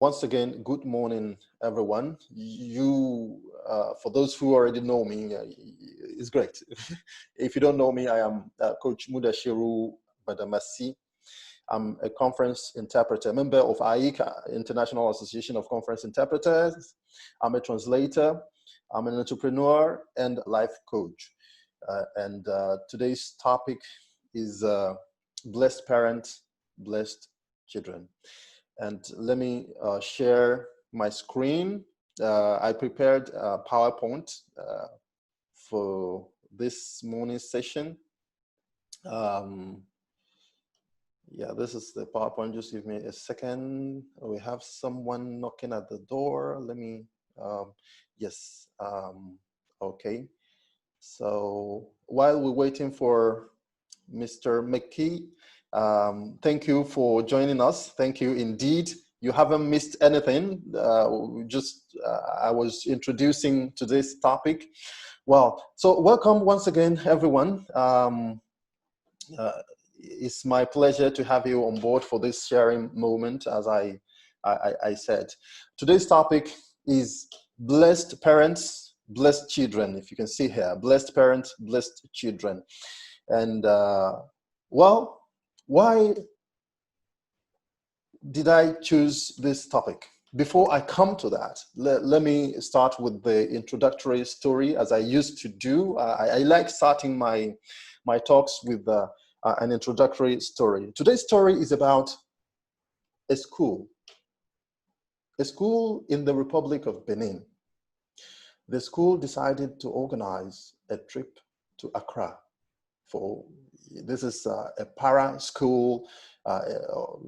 Once again, good morning, everyone. For those who already know me, it's great. If you don't know me, I am Coach Moudachirou Gbadamassi. I'm a conference interpreter, member of AICA, International Association of Conference Interpreters. I'm a translator, I'm an entrepreneur, and life coach. Today's topic is blessed parents, blessed children. And let me share my screen. I prepared a PowerPoint for this morning's session. This is the PowerPoint. Just give me a second. We have someone knocking at the door. Let me, okay. So while we're waiting for Mr. McKee, thank you for joining us. Thank you indeed. You haven't missed anything. I was introducing today's topic. Well, so welcome once again, everyone. It's my pleasure to have you on board for this sharing moment, as I said. Today's topic is blessed parents, blessed children. If you can see here, blessed parents, blessed children. And why did I choose this topic? Before I come to that, let me start with the introductory story, as I used to do. I like starting my talks with an introductory story. Today's story is about a school in the Republic of Benin. The school decided to organize a trip to Accra. This is a para-school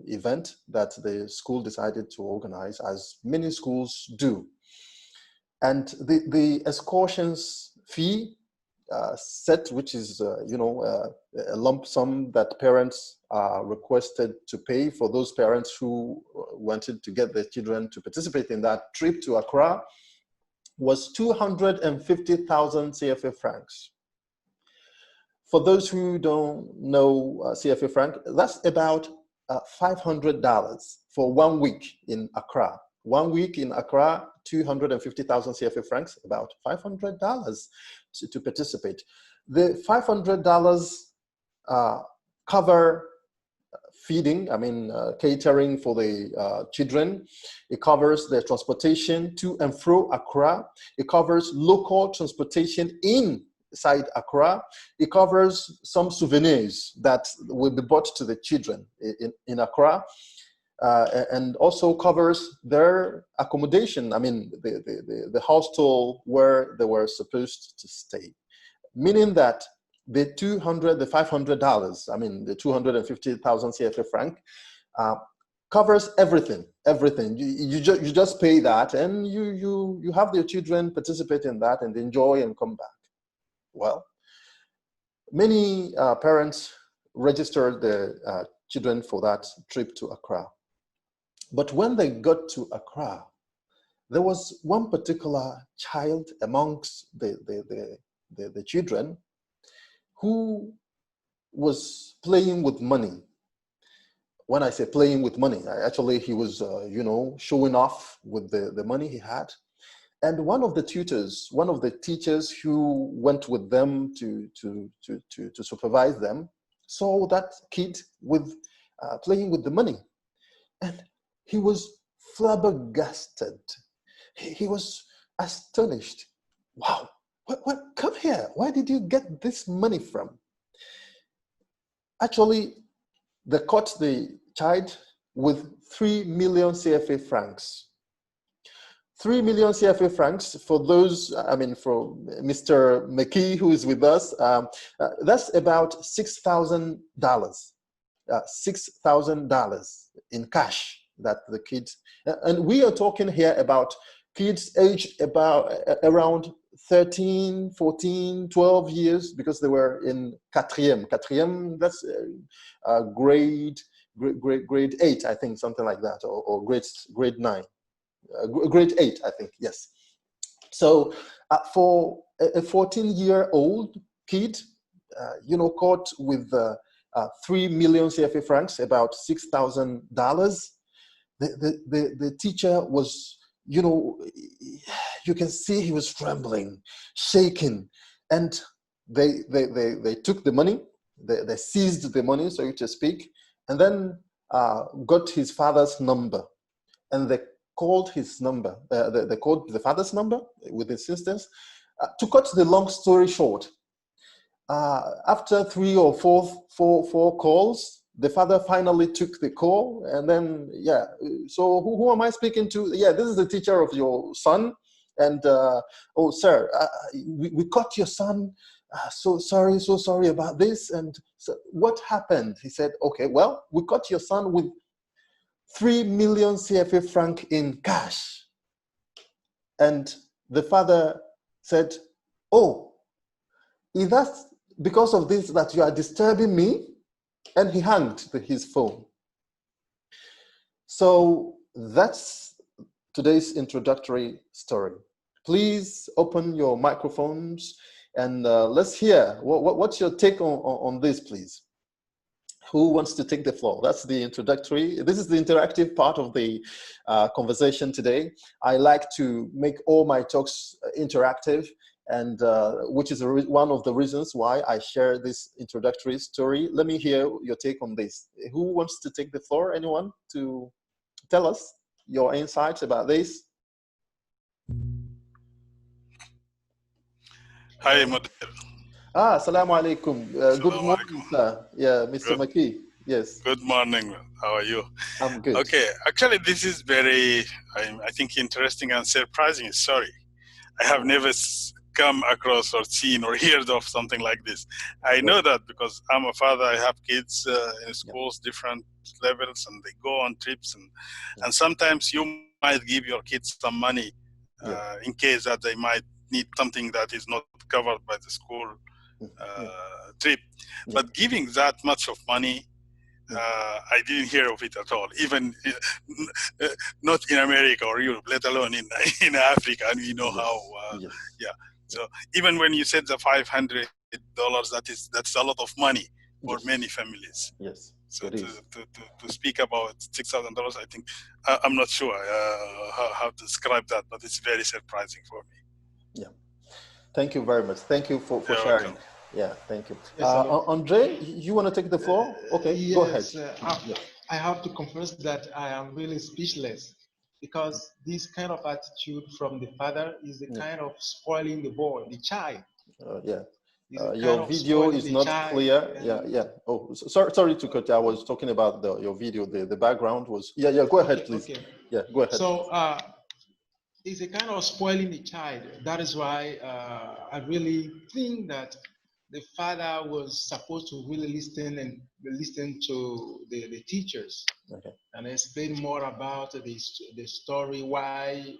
event that the school decided to organize, as many schools do. And the excursions fee set, which is a lump sum that parents are requested to pay for those parents who wanted to get their children to participate in that trip to Accra, was 250,000 CFA francs. For those who don't know CFA franc, that's about $500 for 1 week in Accra. 1 week in Accra, 250,000 CFA francs, about $500 to participate. The $500 cover feeding, catering for the children. It covers the transportation to and fro Accra. It covers local transportation inside Accra. It covers some souvenirs that will be bought to the children in Accra. And also covers their accommodation, the hostel where they were supposed to stay. Meaning that the $500, the 250,000 CFA franc, covers everything. You just pay that, and you have your children participate in that and enjoy and come back. Well, many parents registered their children for that trip to Accra. But when they got to Accra, there was one particular child amongst the children who was playing with money. When I say playing with money, he was, showing off with the money he had. And one of the teachers who went with them to supervise them, saw that kid playing with the money. And he was flabbergasted. He was astonished. Wow, what, come here. Where did you get this money from? Actually, they caught the child with 3 million CFA francs. 3 million CFA francs, for those, for Mr. McKee, who is with us, that's about $6,000. $6,000 in cash that the kids, and we are talking here about kids aged about around 13, 14, 12 years, because they were in quatrième. Quatrième, that's grade 8, I think, something like that, or grade 9. Grade 8, I think, yes. So for a 14-year-old kid, caught with 3 million CFA francs, about $6,000, the teacher was, you know, you can see he was trembling, shaking, and they took the money, they seized the money, so to speak, and then got his father's number, and they called his number. They called the father's number with this instance. To cut the long story short, after three or four calls, the father finally took the call, and then, yeah, so who am I speaking to? Yeah, this is the teacher of your son, and oh, sir, we caught your son. So sorry about this. And so what happened? He said, okay, well, we caught your son with 3 million CFA franc in cash. And the father said, oh, is that because of this that you are disturbing me? And he hanged his phone. So that's today's introductory story. Please open your microphones and let's hear what's your take on this, please. Who wants to take the floor? That's the introductory. This is the interactive part of the conversation today. I like to make all my talks interactive, and which is one of the reasons why I share this introductory story. Let me hear your take on this. Who wants to take the floor? Anyone to tell us your insights about this? Hi, Moudachirou. Assalamu alaikum. Good morning, sir. Yeah, Mr. McKee. Yes. Good morning. How are you? I'm good. Okay, actually, this is very, I think, interesting and surprising story. I have never come across or seen or heard of something like this. I know that because I'm a father. I have kids in schools, different levels, and they go on trips, and sometimes you might give your kids some money in case that they might need something that is not covered by the school trip. But giving that much of money, I didn't hear of it at all, even not in America or Europe, let alone in Africa. And we know how, So even when you said the $500, that's a lot of money for many families. Yes. So to speak about $6,000, I think, I'm not sure how to describe that, but it's very surprising for me. Yeah. Thank you very much. Thank you for sharing. Welcome. Yeah, thank you. Yes, Andre, you want to take the floor? Okay, yes, go ahead. I have to confess that I am really speechless, because this kind of attitude from the father is the kind of spoiling the boy, the child. Your video is not clear. Yeah. Oh, sorry to cut you. I was talking about your video. The background was. Yeah. Go ahead, please. Okay. Yeah, go ahead. So it's a kind of spoiling the child. That is why I really think that the father was supposed to really listen to the teachers, and explain more about the story, why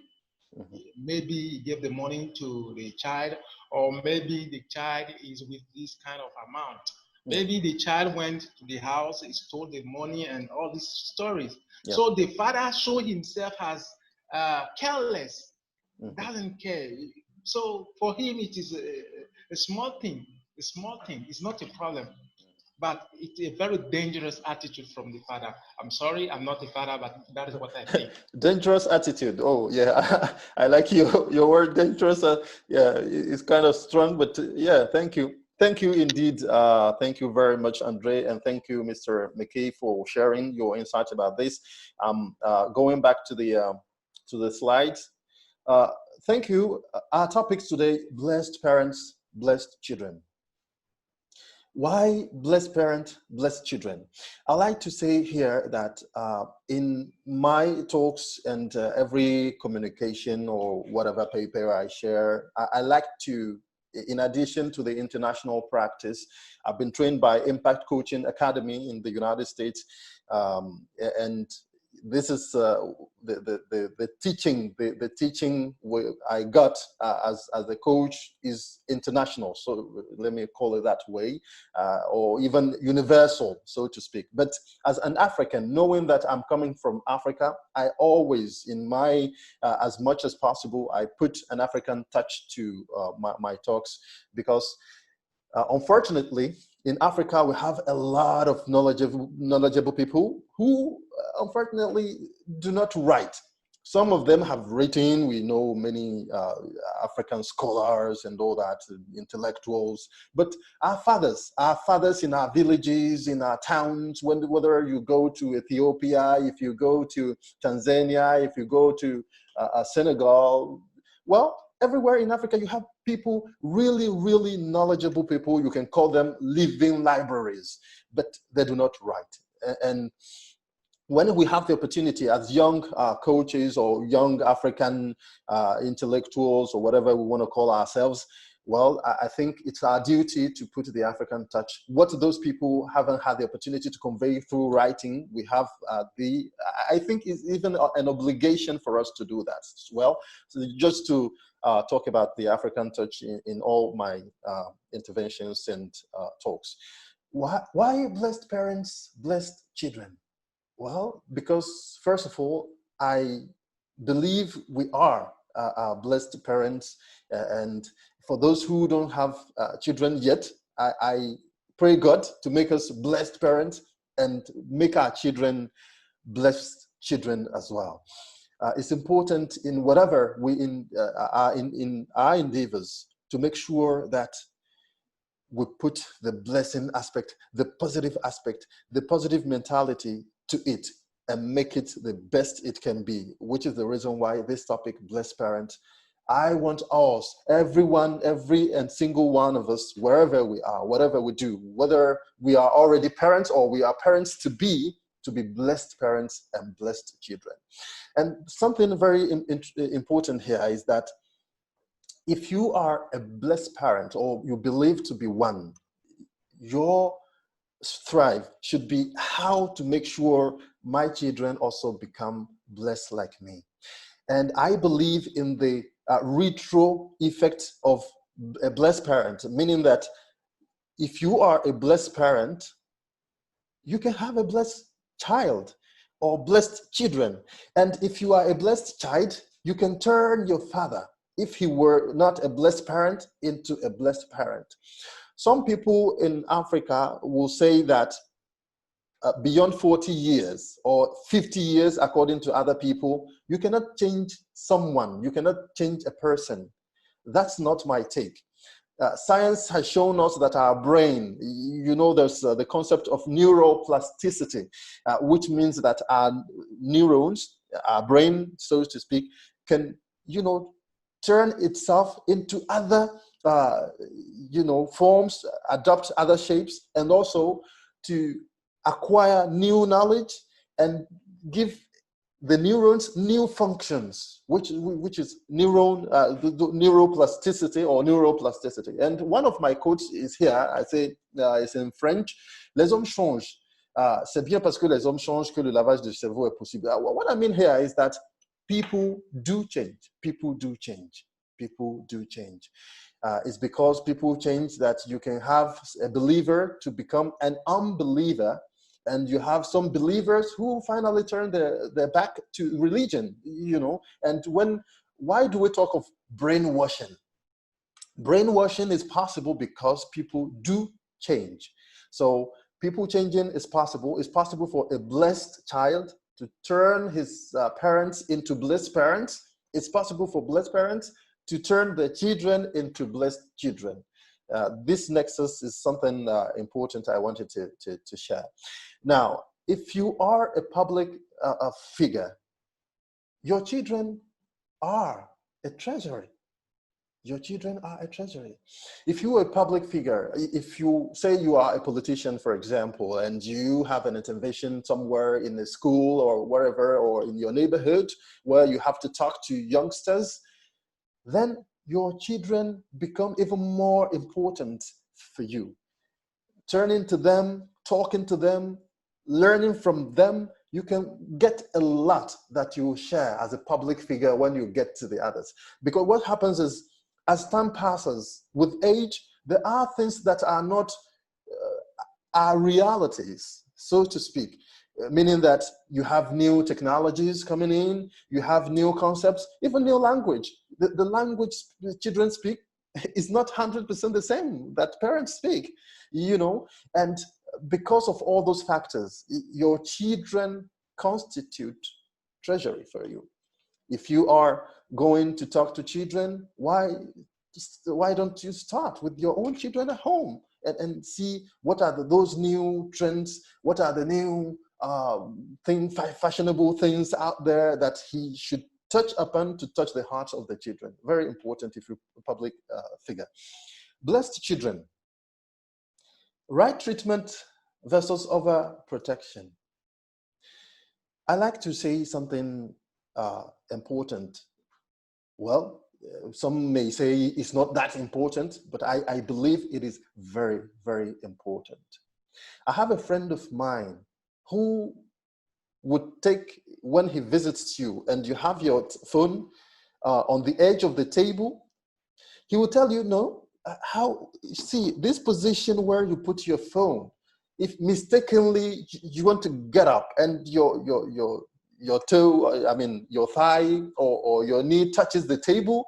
maybe he gave the money to the child, or maybe the child is with this kind of amount. Maybe the child went to the house, he stole the money, and all these stories. So the father showed himself as careless, doesn't care. So for him, it is a small thing. A small thing. It's not a problem, but it's a very dangerous attitude from the father. I'm sorry, I'm not a father, but that is what I think. Dangerous attitude. Oh, yeah. I like your word, dangerous. Yeah, it's kind of strong, but yeah, thank you. Thank you indeed. Thank you very much, Andre, and thank you, Mr. McKay, for sharing your insights about this. Going back to the slides. Thank you. Our topics today: blessed parents, blessed children. Why blessed parent, blessed children? I like to say here that in my talks and every communication or whatever paper I share, I like to, in addition to the international practice, I've been trained by Impact Coaching Academy in the United States, and this is the teaching. The teaching I got as a coach is international. So let me call it that way, or even universal, so to speak. But as an African, knowing that I'm coming from Africa, I always, in my as much as possible, I put an African touch to my talks, because Unfortunately, in Africa, we have a lot of knowledgeable people who, unfortunately, do not write. Some of them have written. We know many African scholars and all that, intellectuals. But our fathers in our villages, in our towns, whether you go to Ethiopia, if you go to Tanzania, if you go to Senegal, well, everywhere in Africa, you have people, really, really knowledgeable people. You can call them living libraries, but they do not write. And when we have the opportunity as young coaches or young African intellectuals or whatever we want to call ourselves, well, I think it's our duty to put the African touch. What those people haven't had the opportunity to convey through writing, we have I think it's even an obligation for us to do that as well. So just to talk about the African touch in all my interventions and talks. Why blessed parents, blessed children? Well, because first of all, I believe we are blessed parents. And for those who don't have children yet, I pray God to make us blessed parents and make our children blessed children as well. It's important in whatever we are in our endeavors to make sure that we put the blessing aspect, the positive aspect, the positive mentality to it and make it the best it can be, which is the reason why this topic, blessed parent, I want us, everyone, every and single one of us, wherever we are, whatever we do, whether we are already parents or we are parents to be blessed parents and blessed children. And something very important here is that if you are a blessed parent or you believe to be one, your strive should be how to make sure my children also become blessed like me. And I believe in the retro effect of a blessed parent, meaning that if you are a blessed parent, you can have a blessed child or blessed children. And if you are a blessed child, you can turn your father, if he were not a blessed parent, into a blessed parent. Some people in Africa will say that beyond 40 years or 50 years, according to other people, you cannot change someone, you cannot change a person. That's not my take. Science has shown us that our brain, there's the concept of neuroplasticity, which means that our neurons, our brain, so to speak, can, turn itself into other, forms, adopt other shapes, and also to acquire new knowledge and give the neurons new functions, which is neuroplasticity or neuroplasticity. And one of my quotes is here. I say it's in French. Les hommes changent. C'est bien parce que les hommes changent que le lavage de cerveau est possible. What I mean here is that people do change. People do change. People do change. It's because people change that you can have a believer to become an unbeliever. And you have some believers who finally turn their back to religion, And why do we talk of brainwashing? Brainwashing is possible because people do change. So people changing is possible. It's possible for a blessed child to turn his parents into blessed parents. It's possible for blessed parents to turn their children into blessed children. This nexus is something important I wanted to share. Now, if you are a public figure, your children are a treasury. Your children are a treasury. If you are a public figure, if you say you are a politician, for example, and you have an intervention somewhere in a school or wherever, or in your neighborhood where you have to talk to youngsters, then your children become even more important for you. Turning to them, talking to them, learning from them, you can get a lot that you share as a public figure when you get to the others. Because what happens is, as time passes, with age, there are things that are not our realities, so to speak. Meaning that you have new technologies coming in, you have new concepts, even new language. The language the children speak is not 100% the same that parents speak, and because of all those factors, your children constitute treasury for you. If you are going to talk to children, why don't you start with your own children at home and see what are those new trends, what are the new fashionable things out there that he should touch upon to touch the hearts of the children. Very important if you're a public figure. Blessed children. Right treatment versus overprotection. I like to say something important. Well, some may say it's not that important, but I believe it is very, very important. I have a friend of mine who would take, when he visits you and you have your phone on the edge of the table, he will tell you, no, see, this position where you put your phone, if mistakenly you want to get up and your toe, your thigh or your knee touches the table,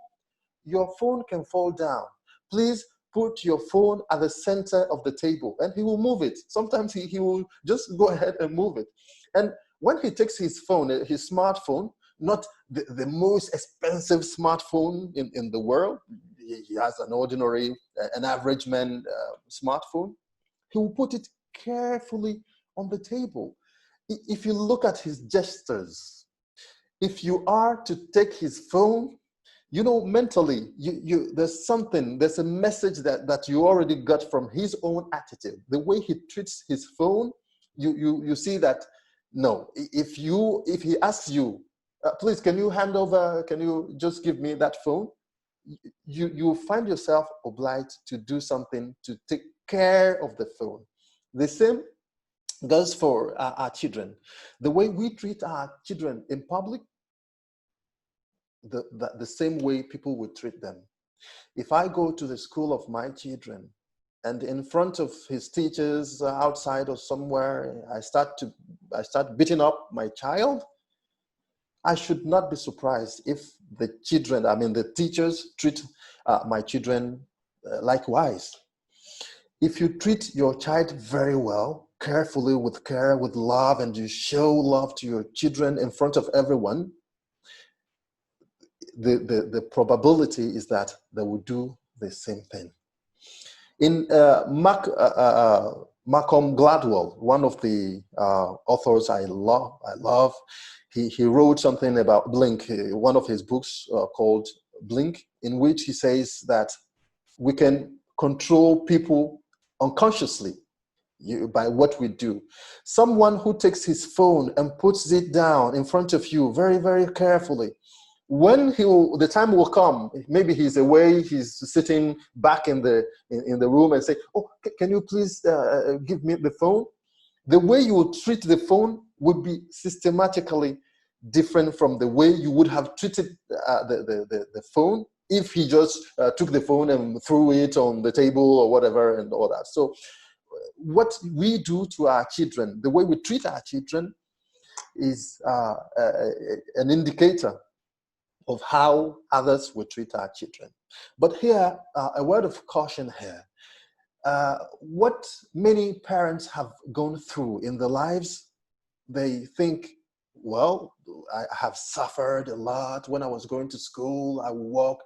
your phone can fall down. Please put your phone at the center of the table, and he will move it. Sometimes he will just go ahead and move it. And when he takes his phone, his smartphone, not the most expensive smartphone in the world, he has an average man smartphone, he will put it carefully on the table. If you look at his gestures, if you are to take his phone, mentally, there's a message that you already got from his own attitude. The way he treats his phone, you see that, no, if he asks you, please, can you just give me that phone? You find yourself obliged to do something to take care of the phone. The same goes for our children. The way we treat our children in public, the same way people would treat them. If I go to the school of my children and in front of his teachers outside or somewhere, I start beating up my child, I should not be surprised if the teachers treat my children likewise. If you treat your child very well, carefully, with care, with love, and you show love to your children in front of everyone, the probability is that they will do the same thing. In Malcolm Gladwell, one of the authors I love, he wrote something about Blink, one of his books called Blink, in which he says that we can control people unconsciously by what we do. Someone who takes his phone and puts it down in front of you very, very carefully, when the time will come, maybe he's away, he's sitting back in the room and say, oh, can you please give me the phone? The way you would treat the phone would be systematically different from the way you would have treated the phone if he just took the phone and threw it on the table or whatever and all that. So what we do to our children, the way we treat our children, is an indicator of how others will treat our children. But here, a word of caution here. What many parents have gone through in their lives, they think, well, I have suffered a lot. When I was going to school, I would walk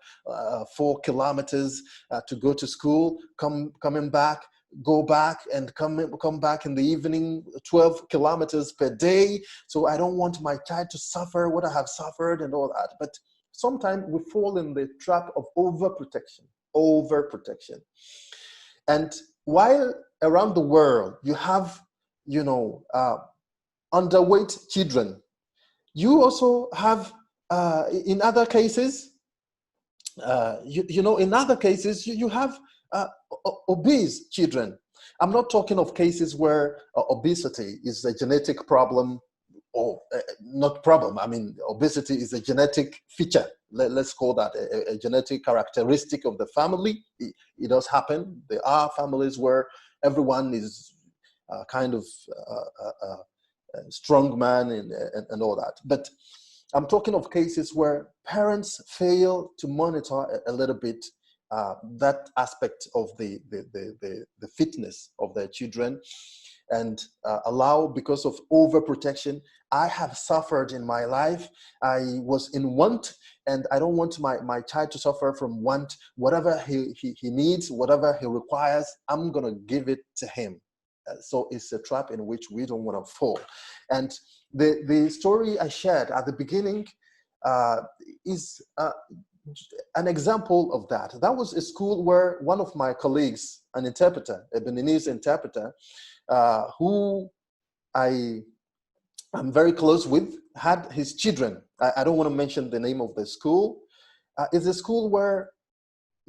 4 kilometers to go to school, coming back, go back and come back in the evening, 12 kilometers per day. So I don't want my child to suffer what I have suffered and all that. But sometimes we fall in the trap of overprotection. And while around the world you have, underweight children, you also have, in other cases, you have obese children. I'm not talking of cases where obesity is a genetic problem, or not problem. I mean, obesity is a genetic feature. Let's call that a genetic characteristic of the family. It does happen. There are families where everyone is kind of a strong man and all that. But I'm talking of cases where parents fail to monitor a little bit that aspect of the fitness of their children, and allow, because of overprotection. I have suffered in my life. I was in want, and I don't want my child to suffer from want. Whatever he needs, whatever he requires, I'm going to give it to him. So it's a trap in which we don't want to fall. And the story I shared at the beginning is an example of that. That was a school where one of my colleagues, an interpreter, a Beninese interpreter, who I'm very close with, had his children. I don't want to mention the name of the school. It's a school where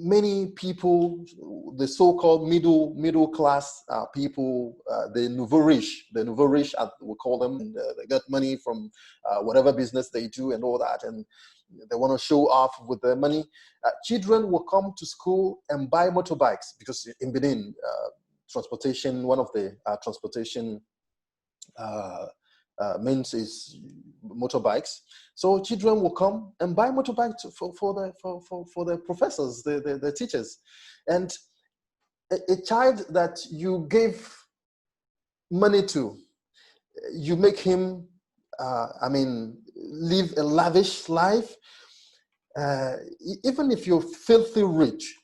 many people, the so-called middle class people, the nouveau riche, we call them, and they get money from whatever business they do and all that, and they want to show off with their money. Children will come to school and buy motorbikes, because in Benin, transportation, one of the transportation means is motorbikes. So children will come and buy motorbikes for the professors, the teachers. And a child that you give money to, you make him, live a lavish life. Even if you're filthy rich,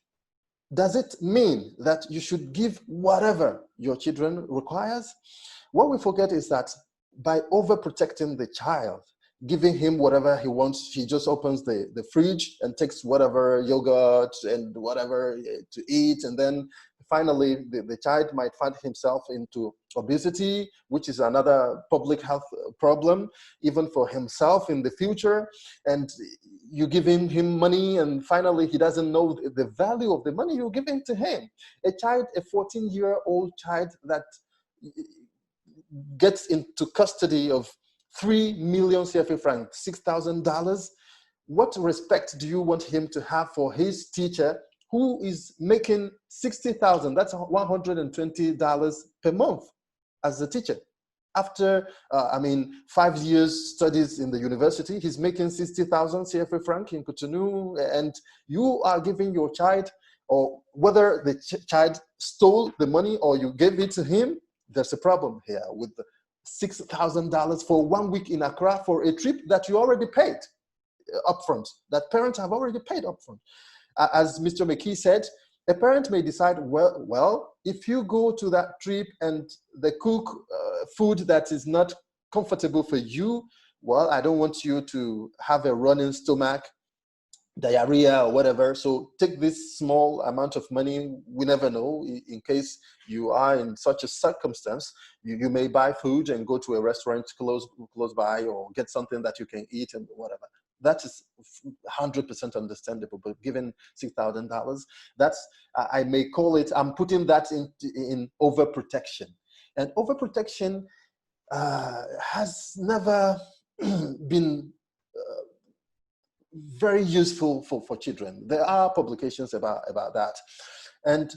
does it mean that you should give whatever your children requires? What we forget is that by overprotecting the child, giving him whatever he wants, he just opens the fridge and takes whatever yogurt and whatever to eat, and then finally the child might find himself into obesity, which is another public health problem, even for himself in the future. And you give him money, and finally he doesn't know the value of the money you're giving to him. A 14-year-old child that gets into custody of 3 million CFA francs, $6,000. What respect do you want him to have for his teacher who is making $60,000? That's $120 per month as a teacher. After 5 years studies in the university, he's making 60,000 CFA franc in Cotonou, and you are giving your child, or whether the child stole the money or you gave it to him, there's a problem here with $6,000 for 1 week in Accra for a trip that you already paid upfront, that parents have already paid upfront. As Mr. McKee said, a parent may decide, well, if you go to that trip and they cook food that is not comfortable for you, well, I don't want you to have a running stomach, diarrhea or whatever. So take this small amount of money. We never know, in case you are in such a circumstance, you may buy food and go to a restaurant close by, or get something that you can eat and whatever. That is 100% understandable. But given $6,000, that's, I may call it, I'm putting that in overprotection. And overprotection has never been very useful for children. There are publications about that. And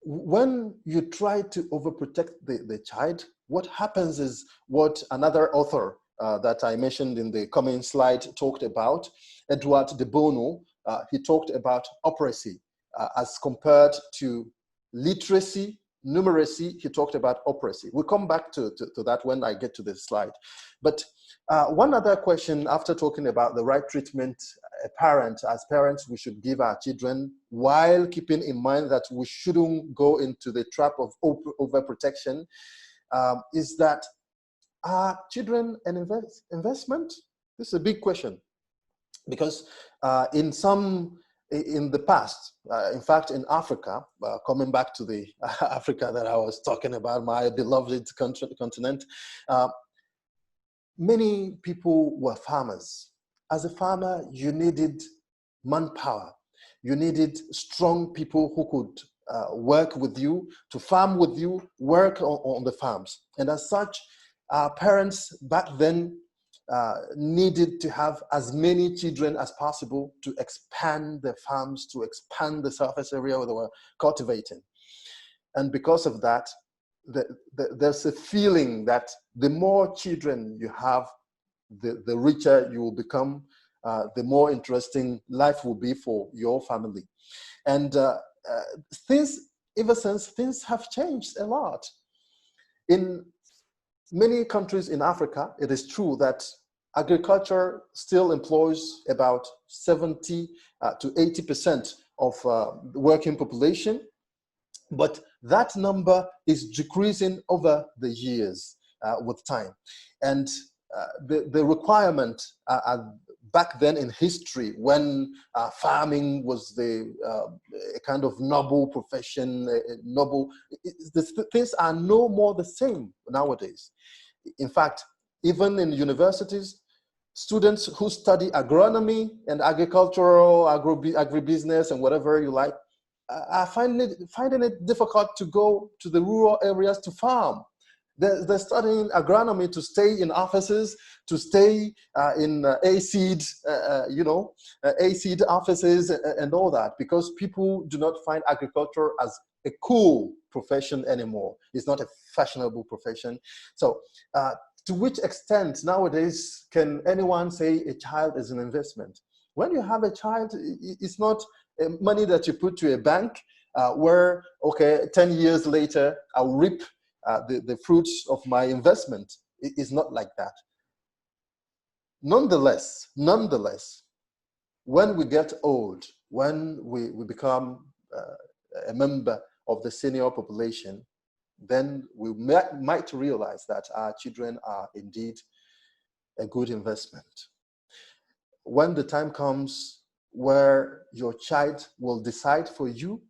when you try to overprotect the child, what happens is what another author that I mentioned in the coming slide talked about, Edward de Bono. He talked about operacy as compared to literacy, numeracy. He talked about operacy. We'll come back to that when I get to this slide. But one other question, after talking about the right treatment as parents, we should give our children, while keeping in mind that we shouldn't go into the trap of overprotection, is that, are children an investment? This is a big question, because in the past, in fact, in Africa, coming back to the Africa that I was talking about, my beloved continent, many people were farmers. As a farmer, you needed manpower. You needed strong people who could work with you, to farm with you, work on the farms. And as such, our parents back then needed to have as many children as possible to expand the farms, to expand the surface area where they were cultivating. And because of that, there's a feeling that the more children you have, the richer you will become. the more interesting life will be for your family. And ever since, things have changed a lot. In many countries in Africa, it is true that agriculture still employs about 70 to 80% of the working population, but that number is decreasing over the years with time. And the requirement back then in history, when farming was a kind of noble profession, things are no more the same nowadays. In fact, even in universities, students who study agronomy and agricultural, agribusiness, and whatever you like, are finding it difficult to go to the rural areas to farm. They're studying agronomy to stay in offices, to stay in A-seed, A-seed offices and all that, because people do not find agriculture as a cool profession anymore. It's not a fashionable profession. So to which extent nowadays can anyone say a child is an investment? When you have a child, it's not money that you put to a bank where, okay, 10 years later, I'll reap the fruits of my investment. It is not like that. Nonetheless, when we get old, when we become a member of the senior population, then we might realize that our children are indeed a good investment. When the time comes where your child will decide for you,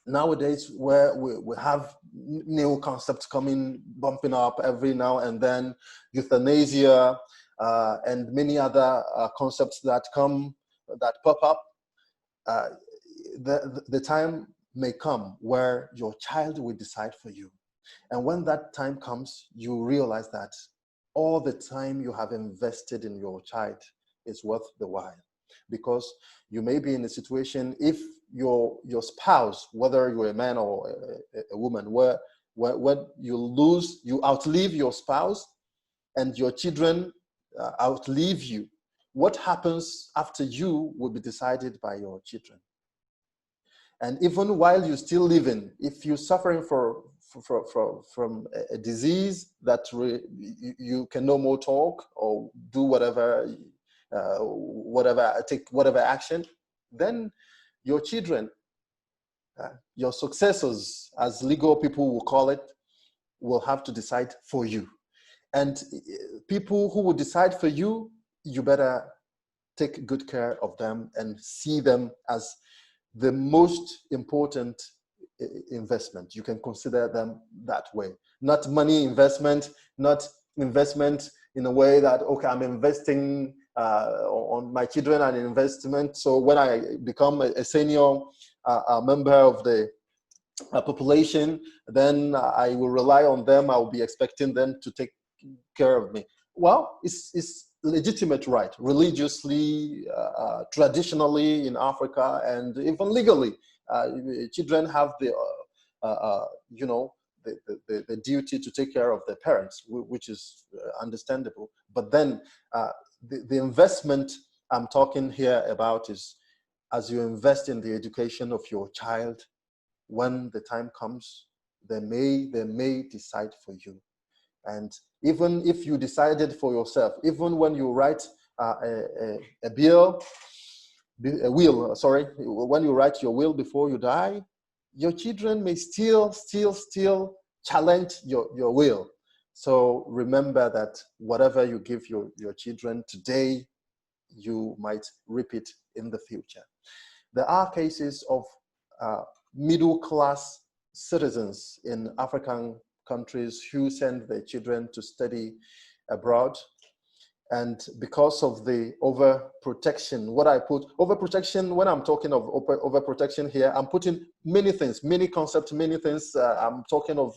nowadays where we have new concepts bumping up every now and then, euthanasia and many other concepts that pop up, the time may come where your child will decide for you. And when that time comes, you realize that all the time you have invested in your child is worth the while. Because you may be in a situation, if your spouse, whether you're a man or a woman, where when you outlive your spouse and your children outlive you, what happens after you will be decided by your children. And even while you're still living, if you're suffering from a disease that you can no more talk or do take whatever action, then your children, your successors, as legal people will call it, will have to decide for you. And people who will decide for you, you better take good care of them and see them as the most important investment. You can consider them that way. Not money investment, not investment in a way that, okay, I'm investing on my children an investment. So when I become a senior member of the population, then I will rely on them. I will be expecting them to take care of me. Well, it's legitimate right, religiously, traditionally in Africa, and even legally. Children have the duty to take care of their parents, which is understandable. But then the investment I'm talking here about is, as you invest in the education of your child, when the time comes, they may decide for you. And even if you decided for yourself, even when you write when you write your will before you die, your children may still challenge your will. So remember that whatever you give your children today, you might reap it in the future. There are cases of middle-class citizens in African countries who send their children to study abroad. And because of the overprotection, overprotection, when I'm talking of overprotection here, I'm putting many things, many concepts, many things. I'm talking of,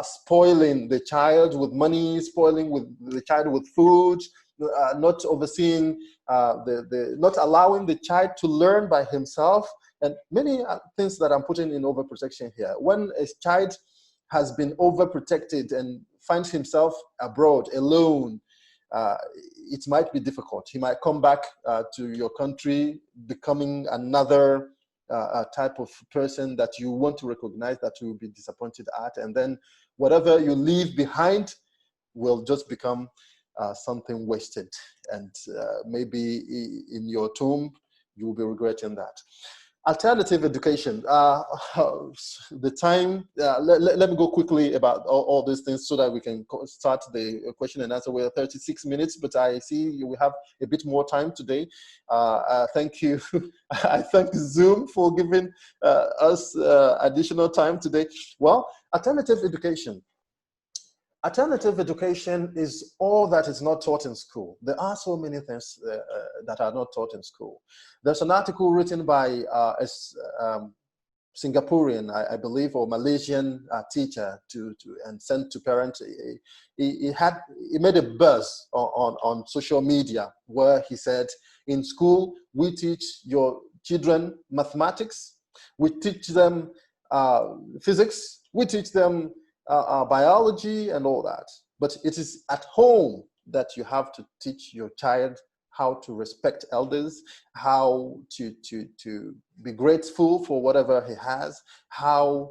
spoiling the child with money, spoiling with the child with food, not overseeing, not allowing the child to learn by himself, and many things that I'm putting in overprotection here. When a child has been overprotected and finds himself abroad alone, it might be difficult. He might come back to your country becoming another type of person that you want to recognize, that you will be disappointed at. And then whatever you leave behind will just become something wasted. And maybe in your tomb, you will be regretting that. Alternative education. The time, let me go quickly about all these things so that we can start the question and answer. We're 36 minutes, but I see we have a bit more time today. Thank you. I thank Zoom for giving us additional time today. Well, alternative education. Alternative education is all that is not taught in school. There are so many things that are not taught in school. There's an article written by a Singaporean, I believe, or Malaysian teacher and sent to parents. He made a buzz on social media where he said, in school, we teach your children mathematics, we teach them physics, we teach them biology and all that. But it is at home that you have to teach your child how to respect elders, how to be grateful for whatever he has, how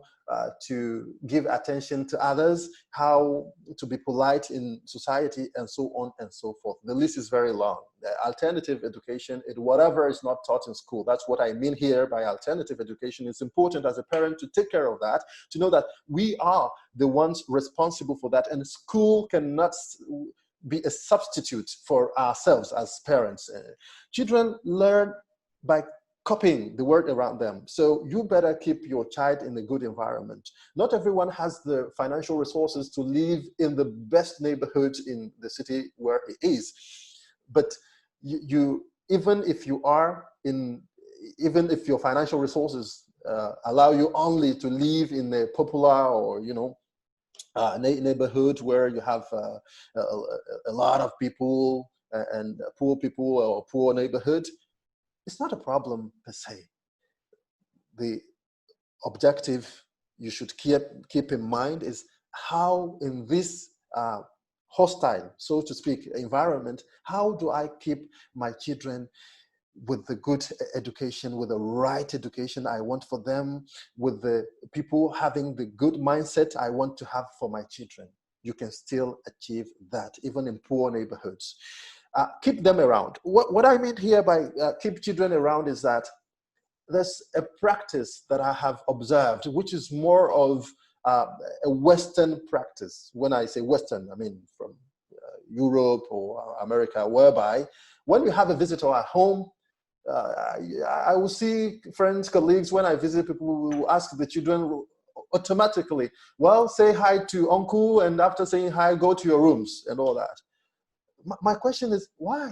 to give attention to others, how to be polite in society, and so on and so forth. The list is very long. Alternative education, whatever is not taught in school, that's what I mean here by alternative education. It's important as a parent to take care of that, to know that we are the ones responsible for that, and school cannot be a substitute for ourselves as parents. Children learn by copying the world around them. So you better keep your child in a good environment. Not everyone has the financial resources to live in the best neighborhood in the city where he is. But you even if you are in, even if your financial resources allow you only to live in a popular or, neighborhood where you have a lot of people and poor people or poor neighborhood, it's not a problem per se. The objective you should keep in mind is how in this hostile, so to speak, environment, how do I keep my children with the good education, with the right education I want for them, with the people having the good mindset I want to have for my children. You can still achieve that, even in poor neighborhoods. Keep them around. What I mean here by keep children around is that there's a practice that I have observed, which is more of a Western practice. When I say Western, I mean from Europe or America, whereby when you have a visitor at home, I will see friends, colleagues, when I visit, people will ask the children automatically, well, say hi to uncle, and after saying hi, go to your rooms and all that. My question is, why?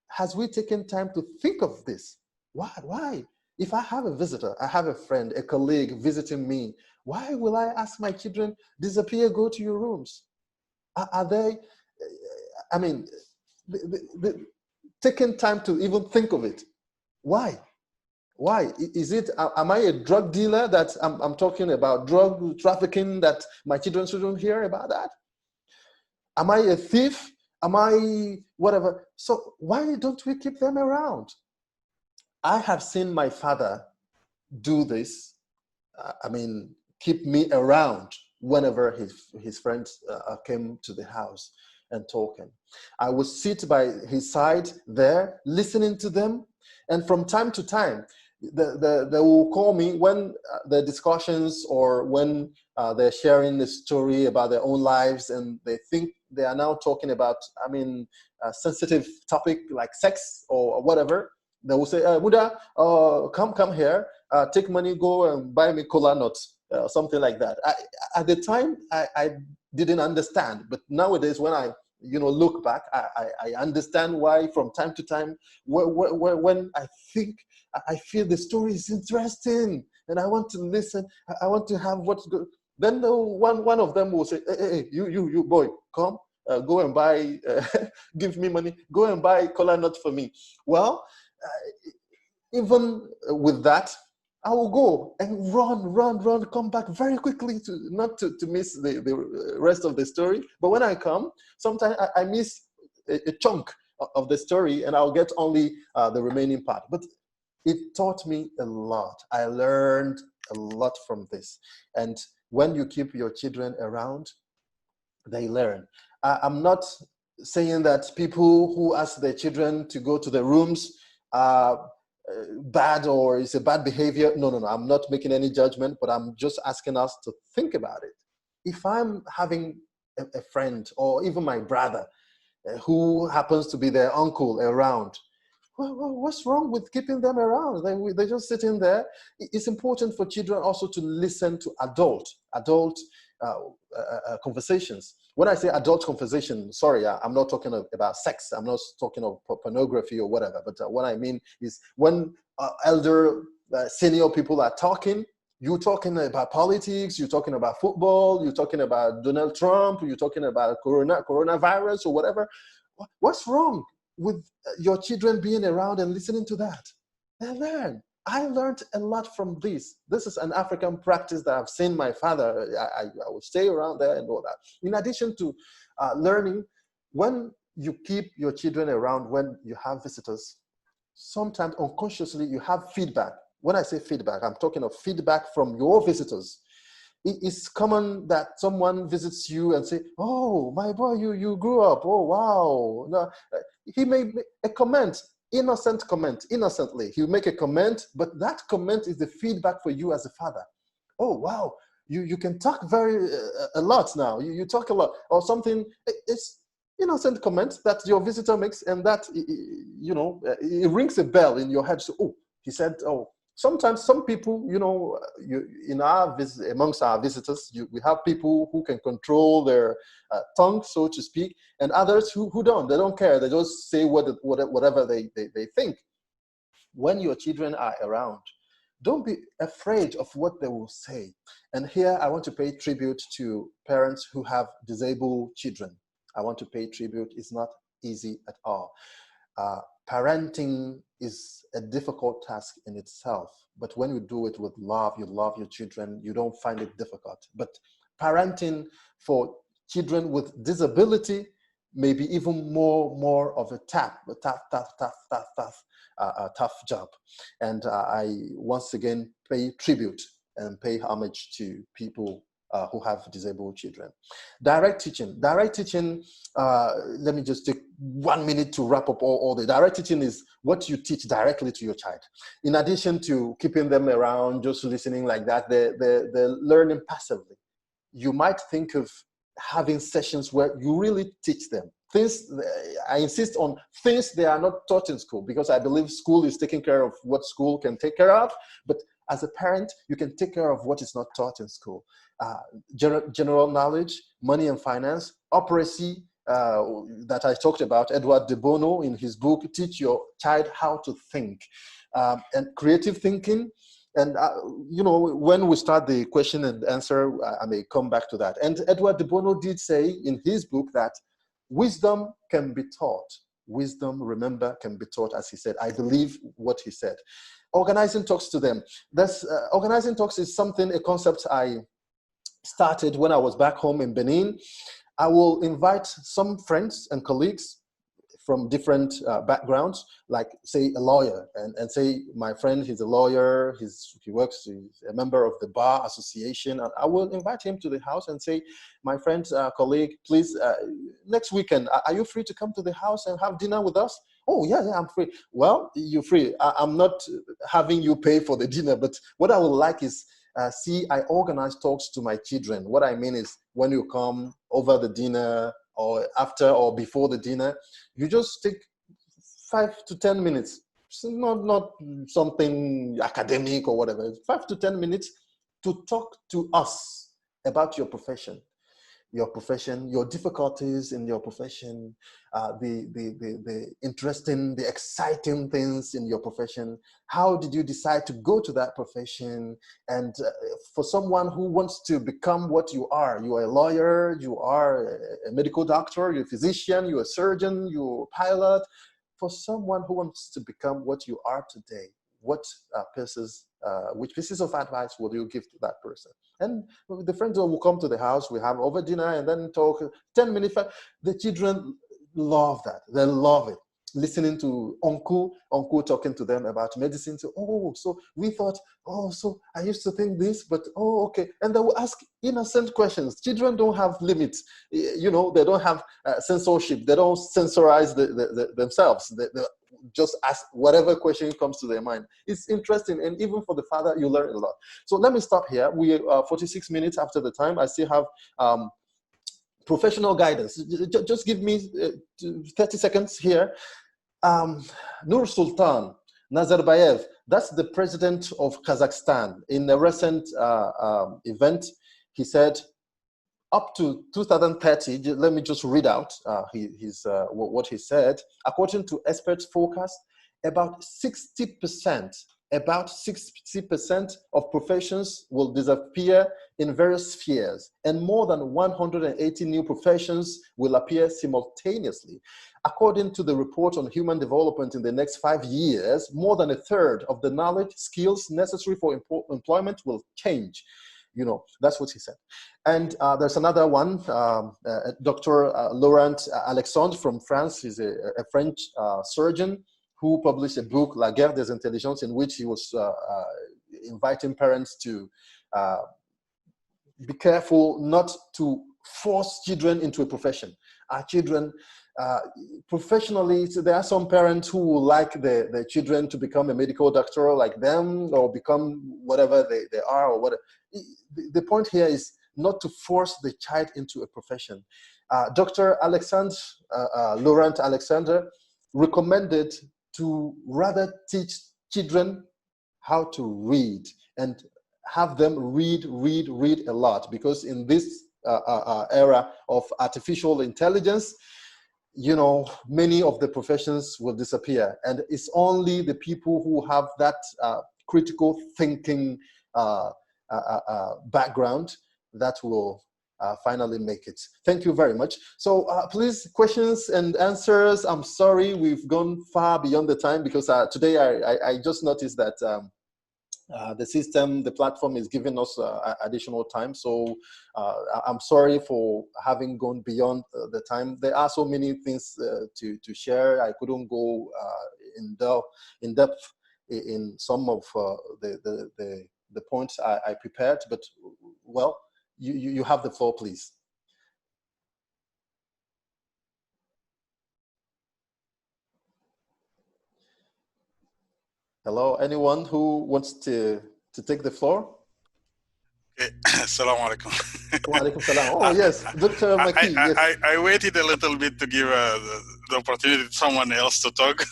Has we taken time to think of this? Why? If I have a visitor, I have a friend, a colleague visiting me, why will I ask my children, disappear, go to your rooms? Are they, I mean, taking time to even think of it? Why? Is it, am I a drug dealer that I'm talking about drug trafficking that my children shouldn't hear about that? Am I a thief? Am I whatever? So why don't we keep them around? I have seen my father do this. I mean, keep me around whenever his friends came to the house and talking. I would sit by his side there, listening to them. And from time to time, they will call me when the discussions or when they're sharing a story about their own lives and they think they are now talking about, I mean, a sensitive topic like sex or whatever. They will say, Muda, come here, take money, go and buy me cola nuts, something like that. At the time, I didn't understand, but nowadays when I look back, I understand why from time to time, when I feel the story is interesting and I want to listen, I want to have what's good. Then one of them will say, hey, you boy, come, go and buy, give me money, go and buy cola nut for me. Well, even with that, I will go and run, come back very quickly not to miss the rest of the story. But when I come, sometimes I miss a chunk of the story and I'll get only the remaining part. But it taught me a lot. I learned a lot from this. And when you keep your children around, they learn. I'm not saying that people who ask their children to go to the rooms are bad or it's a bad behavior. No. I'm not making any judgment, but I'm just asking us to think about it. If I'm having a friend or even my brother who happens to be their uncle around, what's wrong with keeping them around? They're just sitting there. It's important for children also to listen to adult conversations. When I say adult conversation, sorry, I'm not talking about sex. I'm not talking of pornography or whatever. But what I mean is when elder, senior people are talking, you're talking about politics, you're talking about football, you're talking about Donald Trump, you're talking about coronavirus or whatever. What's wrong with your children being around and listening to that? They learn. I learned a lot from this. This is an African practice that I've seen my father. I would stay around there and all that. In addition to learning, when you keep your children around, when you have visitors, sometimes unconsciously you have feedback. When I say feedback, I'm talking of feedback from your visitors. It's common that someone visits you and say, "Oh, my boy, you grew up. Oh, wow." No, he made a comment. Innocent comment, innocently. He'll make a comment, but that comment is the feedback for you as a father. Oh, wow, you can talk a lot now. You talk a lot or something. It's innocent comment that your visitor makes, and that, it rings a bell in your head. So, oh, he said, oh. Sometimes some people, amongst our visitors, we have people who can control their tongue, so to speak, and others who don't. They don't care. They just say whatever they think. When your children are around, don't be afraid of what they will say. And here I want to pay tribute to parents who have disabled children. I want to pay tribute. It's not easy at all. Parenting is a difficult task in itself, but when you do it with love, you love your children, you don't find it difficult. But parenting for children with disability may be even more of a tough job. And I once again pay tribute and pay homage to people who have disabled children. Direct teaching, let me just take 1 minute to wrap up all the direct teaching is what you teach directly to your child. In addition to keeping them around, just listening like that, they're learning passively. You might think of having sessions where you really teach them things. I insist on things they are not taught in school, because I believe school is taking care of what school can take care of, but as a parent, you can take care of what is not taught in school. General knowledge, money and finance, operacy, that I talked about, Edward de Bono in his book, Teach Your Child How to Think, and creative thinking. And, when we start the question and answer, I may come back to that. And Edward de Bono did say in his book that wisdom can be taught. Wisdom, remember, can be taught, as he said. I believe what he said. Organizing talks to them. Organizing talks is a concept I started when I was back home in Benin. I will invite some friends and colleagues from different backgrounds, like say a lawyer, and say my friend, he's a lawyer, he's a member of the bar association. I will invite him to the house and say, my friend, colleague, please, next weekend, are you free to come to the house and have dinner with us? Oh, yeah, I'm free. Well, you're free. I'm not having you pay for the dinner, but what I would like is, I organize talks to my children. What I mean is, when you come over the dinner or after or before the dinner, you just take 5 to 10 minutes. It's not something academic or whatever. 5 to 10 minutes to talk to us about your profession, your difficulties in your profession, the interesting, the exciting things in your profession. How did you decide to go to that profession? And for someone who wants to become what you are a lawyer, you are a medical doctor, you're a physician, you're a surgeon, you're a pilot. For someone who wants to become what you are today, which pieces of advice would you give to that person? And the friends will come to the house, we have over dinner and then talk 10 minutes. The children love that. They love it. Listening to uncle talking to them about medicine. So, so we thought, so I used to think this, but okay. And they will ask innocent questions. Children don't have limits. They don't have censorship. They don't censorize themselves. They just ask whatever question comes to their mind. It's interesting. And even for the father, you learn a lot. So let me stop here. We are 46 minutes after the time. I still have professional guidance. Just give me 30 seconds here. Nur Sultan Nazarbayev, that's the president of Kazakhstan. In a recent event, he said, up to 2030, let me just read out what he said. According to experts' forecast, about 60% of professions will disappear in various spheres, and more than 180 new professions will appear simultaneously. According to the report on human development in the next 5 years, more than a third of the knowledge, skills necessary for employment will change. That's what he said. And there's another one, Dr. Laurent Alexandre from France. He's a French surgeon who published a book, La Guerre des Intelligences, in which he was inviting parents to be careful not to force children into a profession. Our children, professionally, so there are some parents who would like their children to become a medical doctor like them, or become whatever they are, or whatever. The point here is not to force the child into a profession. Dr. Laurent Alexandre recommended to rather teach children how to read and have them read a lot, because in this era of artificial intelligence, many of the professions will disappear, and it's only the people who have that critical thinking background that will finally make it. Thank you very much. So please, questions and answers. I'm sorry we've gone far beyond the time, because today I just noticed that the platform is giving us additional time. So I'm sorry for having gone beyond the time. There are so many things to share. I couldn't go in depth in some of the points I prepared, but well, you have the floor, please. Hello, anyone who wants to take the floor? Okay. Assalamu alaikum. Wa alaikum salam. Oh, yes, Dr. Maki. Yes. I waited a little bit to give the opportunity to someone else to talk.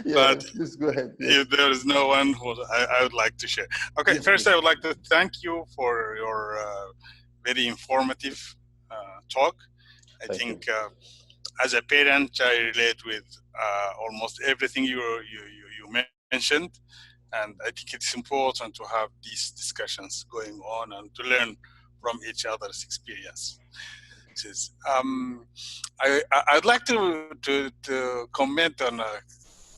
Yeah, but please go ahead. Yes. If there is no one who I would like to share. Okay, yes, first please. I would like to thank you for your very informative talk. I think as a parent, I relate with almost everything you mentioned. And I think it's important to have these discussions going on and to learn from each other's experience. I'd like to comment on a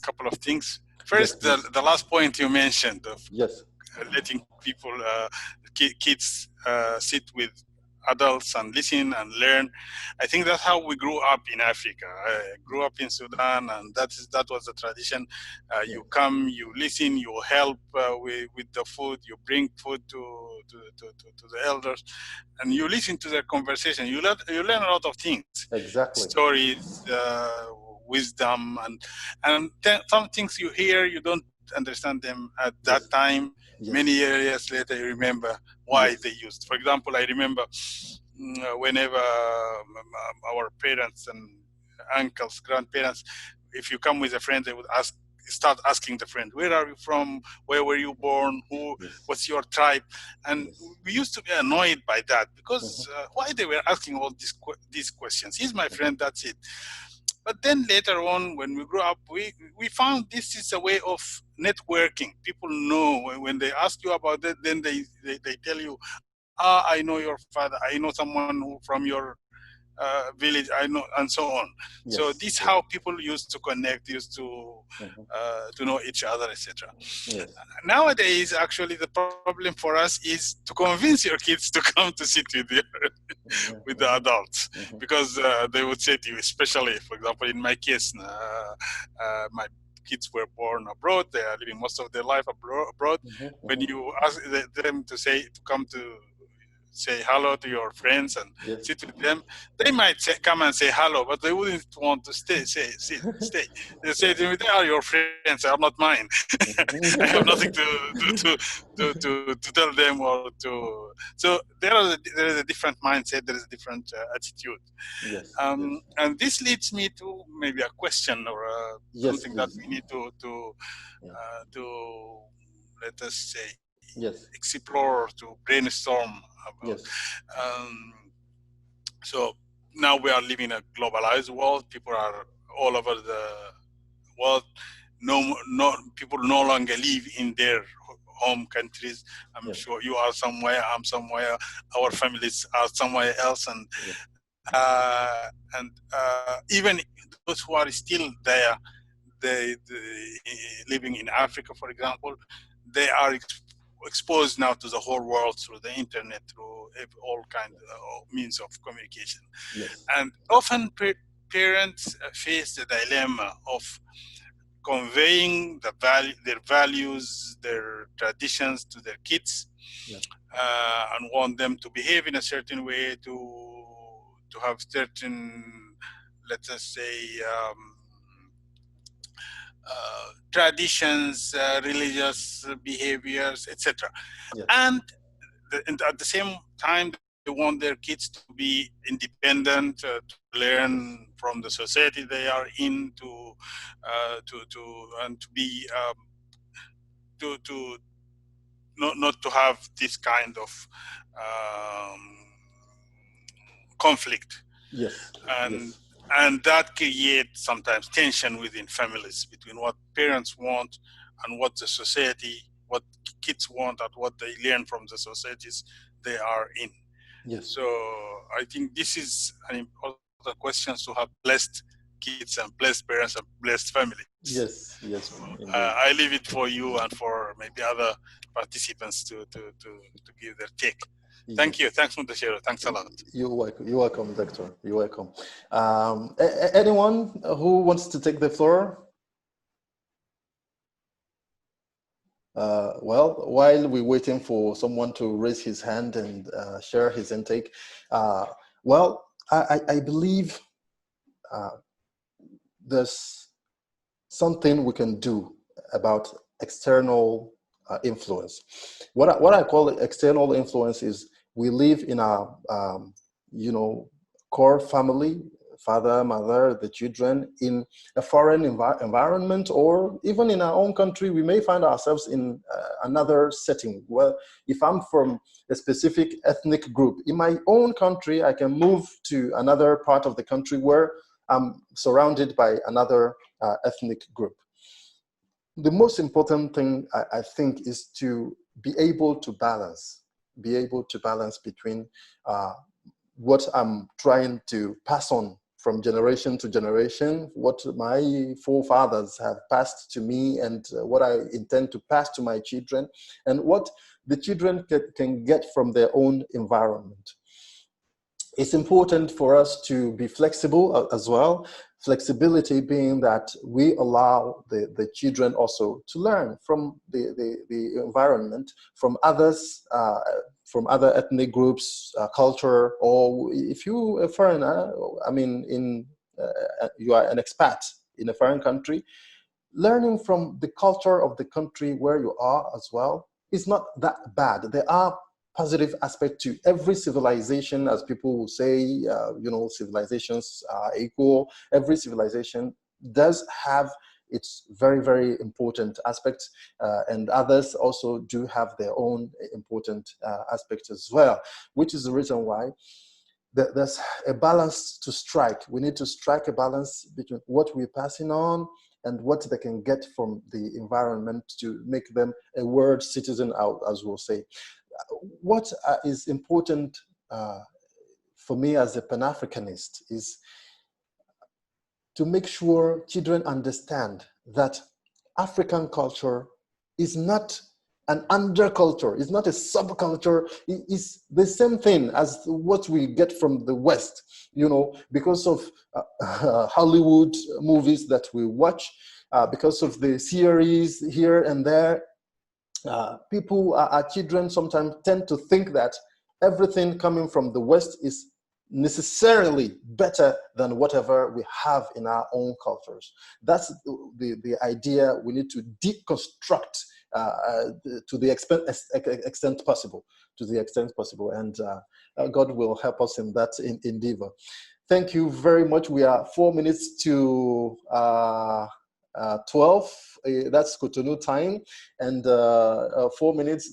couple of things. First, yes, the last point you mentioned of letting people, kids sit with adults and listen and learn. I think that's how we grew up in Africa. I grew up in Sudan, and that was the tradition. You come, you listen, you help with the food, you bring food to the elders, and you listen to their conversation. You learn a lot of things. Exactly. Stories, wisdom, and some things you hear, you don't understand them at that time. Yes. Many years later, you remember why they used. For example, I remember whenever our parents and uncles, grandparents, if you come with a friend, they would start asking the friend, where are you from? Where were you born? What's your tribe? And we used to be annoyed by that, because why they were asking all these questions? He's my friend, that's it. But then later on, when we grew up, we found this is a way of networking. People know when they ask you about it, then they tell you, I know your father. I know someone from your village, I know, and so on. Yes. So this is how people used to connect, used to know each other, etc. Yes. Nowadays, actually, the problem for us is to convince your kids to come to sit with you, with the adults, because they would say to you, especially, for example, in my case, my kids were born abroad. They are living most of their life abroad. When you ask them to come to say hello to your friends and sit with them, they might come and say hello, but they wouldn't want to stay. They say to me, "They are your friends, they are not mine." I have nothing to tell them or to. So there is a different mindset. There is a different attitude. Yes. And this leads me to maybe a question or something that we need to let us say explore, to brainstorm about. So now we are living in a globalized world. People are all over the world. People no longer live in their home countries. I'm sure you are somewhere, I'm somewhere, our families are somewhere else, and even those who are still there, they living in Africa, for example, they are exposed now to the whole world through the internet, through all kinds of means of communication. And often parents face the dilemma of conveying their values, their traditions to their kids, and want them to behave in a certain way, to have certain, let us say, traditions, religious behaviors, etc. And at the same time, they want their kids to be independent, to learn from the society they are in, and to be not to have this kind of conflict. And that creates sometimes tension within families between what parents want and what the society, what kids want, and what they learn from the societies they are in. So I think this is an important question, to have blessed kids and blessed parents and blessed families. I leave it for you and for maybe other participants to give their take. Thank you. Thanks, Moudachirou. Thanks a lot. You're welcome. You're welcome, Doctor. You're welcome. Anyone who wants to take the floor? Well, while we're waiting for someone to raise his hand and share his intake, well, I believe there's something we can do about external influence. What I call external influence is, we live in our, core family, father, mother, the children, in a foreign environment, or even in our own country. We may find ourselves in another setting. Well, if I'm from a specific ethnic group in my own country, I can move to another part of the country where I'm surrounded by another ethnic group. The most important thing, I think, is to be able to balance between what I'm trying to pass on from generation to generation, what my forefathers have passed to me, and what I intend to pass to my children, and what the children can get from their own environment. It's important for us to be flexible as well. Flexibility being that we allow the children also to learn from the environment, from others, from other ethnic groups, culture, or if you're a foreigner, I mean, you are an expat in a foreign country, learning from the culture of the country where you are as well is not that bad. There are positive aspect to every civilization, as people will say, civilizations are equal. Every civilization does have its very, very important aspects, and others also do have their own important aspects as well, which is the reason why there's a balance to strike. We need to strike a balance between what we're passing on and what they can get from the environment to make them a world citizen out, as we'll say. What is important for me as a Pan-Africanist is to make sure children understand that African culture is not an underculture, it's not a subculture, it's the same thing as what we get from the West, you know, because of Hollywood movies that we watch, because of the series here and there. People, our children sometimes tend to think that everything coming from the West is necessarily better than whatever we have in our own cultures. That's the idea we need to deconstruct to the extent possible, and God will help us in that endeavor. Thank you very much. We are 4 minutes to 12. That's Cotonou time, and 4 minutes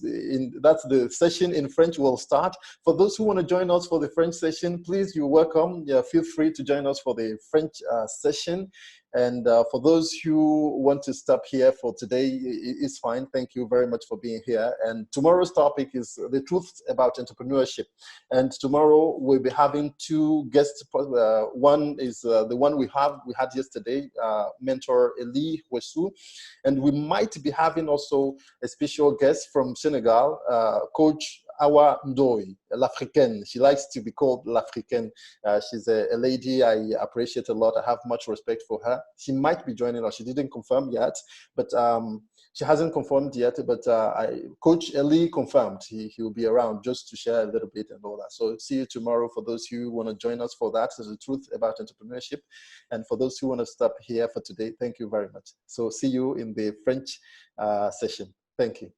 that's the session in French will start. For those who want to join us for the French session, please, you're welcome. Yeah, feel free to join us for the French session. And for those who want to stop here for today, it's fine. Thank you very much for being here. And tomorrow's topic is the truth about entrepreneurship. And tomorrow we'll be having two guests. One is the one we had yesterday, mentor Eli Wesu. And we might be having also a special guest from Senegal, Coach Awa Ndoye, l'Africaine. She likes to be called l'Africaine. She's a lady I appreciate a lot. I have much respect for her. She might be joining us. She didn't confirm yet, but she hasn't confirmed yet. But Coach Eli confirmed he will be around just to share a little bit and all that. So see you tomorrow for those who want to join us for that. There's the truth about entrepreneurship. And for those who want to stop here for today, thank you very much. So see you in the French session. Thank you.